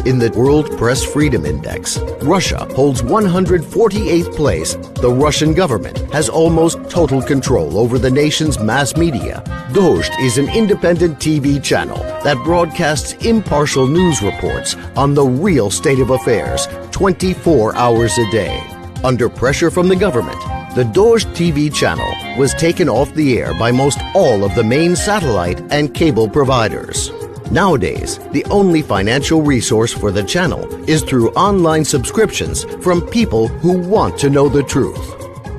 In the World Press Freedom Index, Russia holds 148th place. The Russian government has almost total control over the nation's mass media. Dozhd is an independent TV channel that broadcasts impartial news reports on the real state of affairs 24 hours a day. Under pressure from the government, the Dozhd TV channel was taken off the air by most all of the main satellite and cable providers. Nowadays, the only financial resource for the channel is through online subscriptions from people who want to know the truth.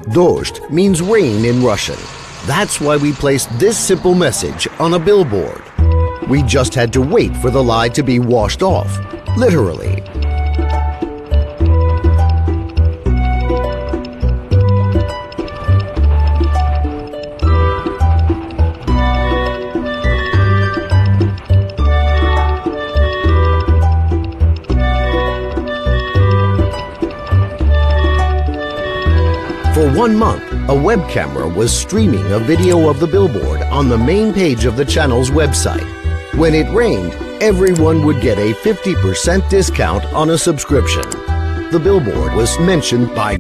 Dozhd means rain in Russian. That's why we placed this simple message on a billboard. We just had to wait for the lie to be washed off, literally. For 1 month, a web camera was streaming a video of the billboard on the main page of the channel's website. When it rained, everyone would get a 50% discount on a subscription. The billboard was mentioned by,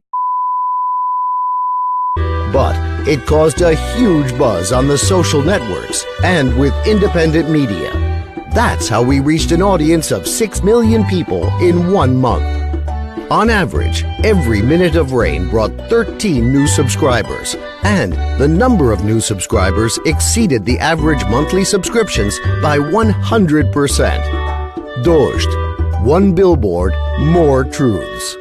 but it caused a huge buzz on the social networks and with independent media. That's how we reached an audience of 6 million people in 1 month. On average, every minute of rain brought 13 new subscribers, and the number of new subscribers exceeded the average monthly subscriptions by 100%. Dozhd, one billboard, more truths.